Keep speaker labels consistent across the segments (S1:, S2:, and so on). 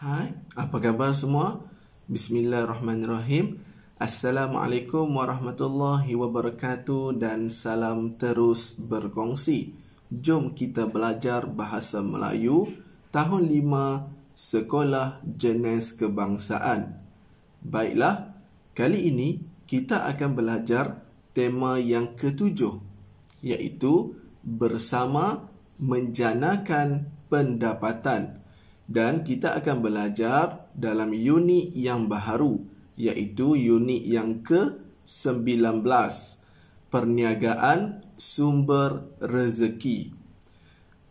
S1: Hai, apa khabar semua? Bismillahirrahmanirrahim. Assalamualaikum warahmatullahi wabarakatuh dan salam terus berkongsi. Jom kita belajar bahasa Melayu tahun 5 Sekolah Jenis Kebangsaan. Baiklah, kali ini kita akan belajar tema yang ketujuh, iaitu bersama menjanakan pendapatan. Dan kita akan belajar dalam unit yang baharu, iaitu unit yang ke-19, Perniagaan Sumber Rezeki.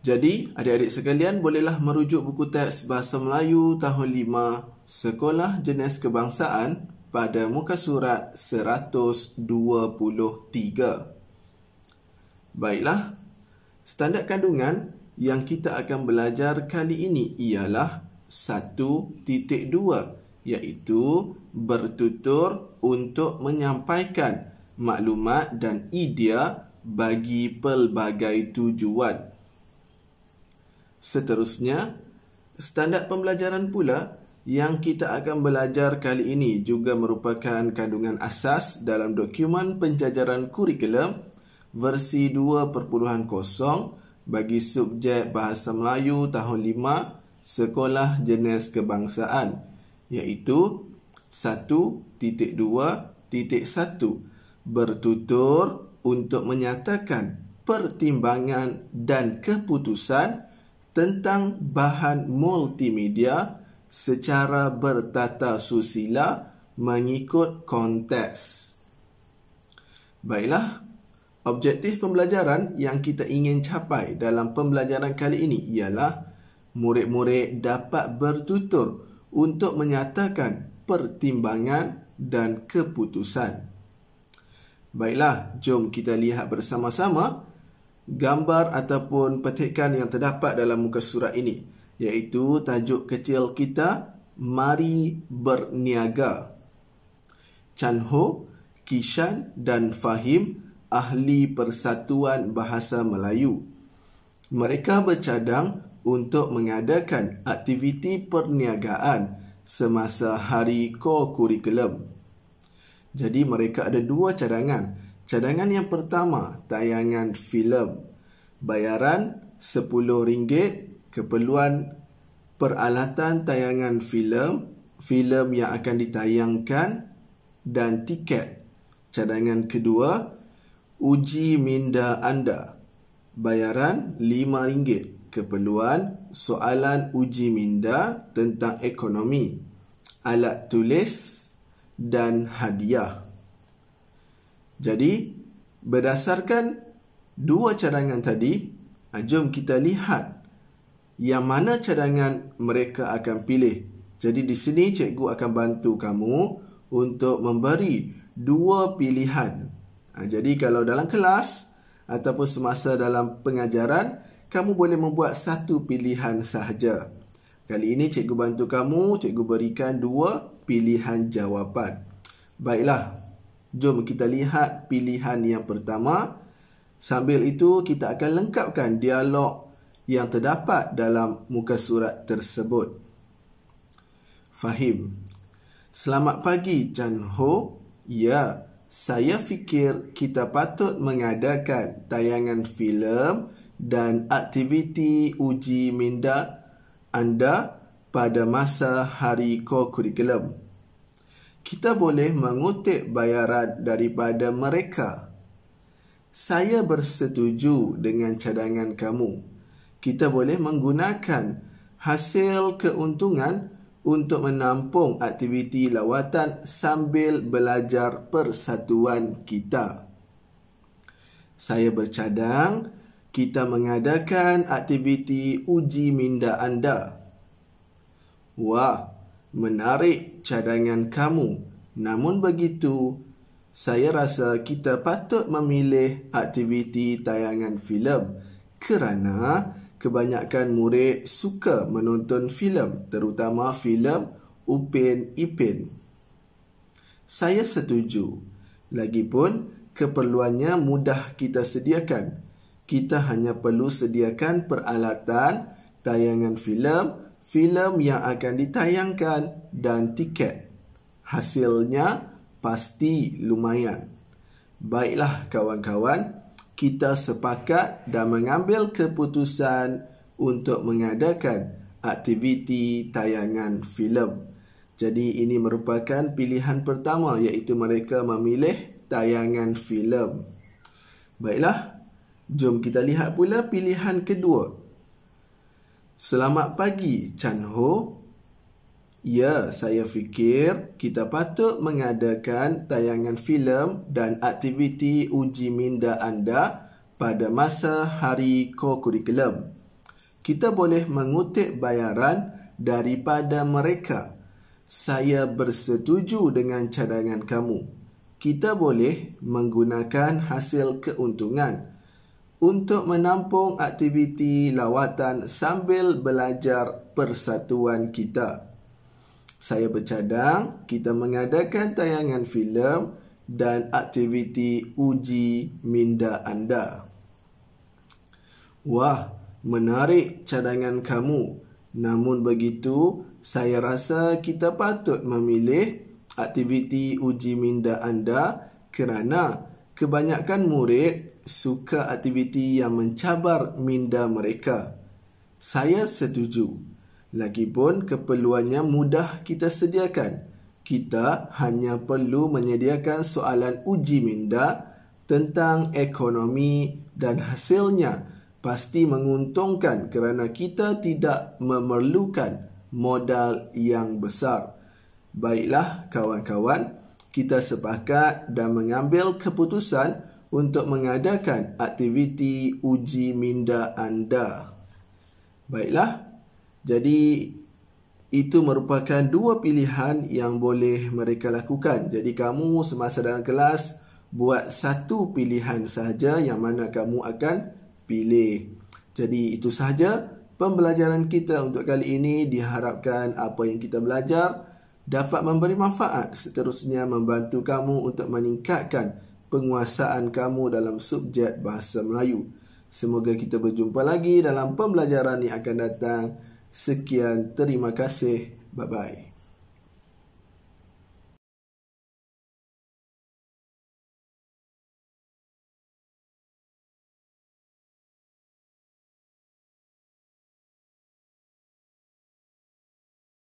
S1: Jadi, adik-adik sekalian bolehlah merujuk buku teks Bahasa Melayu tahun 5 Sekolah Jenis Kebangsaan pada muka surat 123. Baiklah, standard kandungan yang kita akan belajar kali ini ialah 1.2, iaitu bertutur untuk menyampaikan maklumat dan idea bagi pelbagai tujuan. Seterusnya, standard pembelajaran pula yang kita akan belajar kali ini juga merupakan kandungan asas dalam dokumen penjajaran kurikulum versi 2.0 bagi subjek Bahasa Melayu tahun 5 Sekolah Jenis Kebangsaan, iaitu 1.2.1 bertutur untuk menyatakan pertimbangan dan keputusan tentang bahan multimedia secara bertata susila mengikut konteks. Baiklah, objektif pembelajaran yang kita ingin capai dalam pembelajaran kali ini ialah murid-murid dapat bertutur untuk menyatakan pertimbangan dan keputusan. Baiklah, jom kita lihat bersama-sama gambar ataupun petikan yang terdapat dalam muka surat ini, iaitu tajuk kecil kita, Mari Berniaga. Chan Ho, Kishan dan Fahim ahli Persatuan Bahasa Melayu. Mereka bercadang untuk mengadakan aktiviti perniagaan semasa hari co-kurikulum. Jadi mereka ada dua cadangan. Cadangan yang pertama, tayangan filem. Bayaran RM10, keperluan peralatan tayangan filem yang akan ditayangkan dan tiket. Cadangan kedua, uji minda anda. Bayaran RM5, keperluan soalan uji minda tentang ekonomi, alat tulis dan hadiah. Jadi, berdasarkan dua cadangan tadi, jom kita lihat yang mana cadangan mereka akan pilih. Jadi di sini cikgu akan bantu kamu untuk memberi dua pilihan. Jadi kalau dalam kelas ataupun semasa dalam pengajaran, kamu boleh membuat satu pilihan sahaja. Kali ini cikgu bantu kamu, cikgu berikan dua pilihan jawapan. Baiklah, jom kita lihat pilihan yang pertama. Sambil itu kita akan lengkapkan dialog yang terdapat dalam muka surat tersebut. Fahim: Selamat pagi Chan Ho. Ya, saya fikir kita patut mengadakan tayangan filem dan aktiviti uji minda anda pada masa hari co-kurikulum. Kita boleh mengutip bayaran daripada mereka. Saya bersetuju dengan cadangan kamu. Kita boleh menggunakan hasil keuntungan untuk menampung aktiviti lawatan sambil belajar persatuan kita. Saya bercadang kita mengadakan aktiviti uji minda anda. Wah, menarik cadangan kamu. Namun begitu, saya rasa kita patut memilih aktiviti tayangan filem kerana kebanyakan murid suka menonton filem, terutama filem Upin Ipin. Saya setuju. Lagipun, keperluannya mudah kita sediakan. Kita hanya perlu sediakan peralatan tayangan filem, filem yang akan ditayangkan dan tiket. Hasilnya pasti lumayan. Baiklah kawan-kawan, kita sepakat dan mengambil keputusan untuk mengadakan aktiviti tayangan filem. Jadi ini merupakan pilihan pertama, iaitu mereka memilih tayangan filem. Baiklah, jom kita lihat pula pilihan kedua. Selamat pagi, Chan Ho. Ya, saya fikir kita patut mengadakan tayangan filem dan aktiviti uji minda anda pada masa hari co-curriculum. Kita boleh mengutip bayaran daripada mereka. Saya bersetuju dengan cadangan kamu. Kita boleh menggunakan hasil keuntungan untuk menampung aktiviti lawatan sambil belajar persatuan kita. Saya bercadang kita mengadakan tayangan filem dan aktiviti uji minda anda. Wah, menarik cadangan kamu. Namun begitu, saya rasa kita patut memilih aktiviti uji minda anda kerana kebanyakan murid suka aktiviti yang mencabar minda mereka. Saya setuju. Lagipun keperluannya mudah kita sediakan. Kita hanya perlu menyediakan soalan uji minda tentang ekonomi dan hasilnya pasti menguntungkan kerana kita tidak memerlukan modal yang besar. Baiklah kawan-kawan, kita sepakat dan mengambil keputusan untuk mengadakan aktiviti uji minda anda. Baiklah, jadi itu merupakan dua pilihan yang boleh mereka lakukan. Jadi kamu semasa dalam kelas buat satu pilihan sahaja yang mana kamu akan pilih. Jadi itu sahaja pembelajaran kita untuk kali ini. Diharapkan apa yang kita belajar dapat memberi manfaat, seterusnya membantu kamu untuk meningkatkan penguasaan kamu dalam subjek Bahasa Melayu. Semoga kita berjumpa lagi dalam pembelajaran yang akan datang. Sekian, terima kasih. Bye-bye.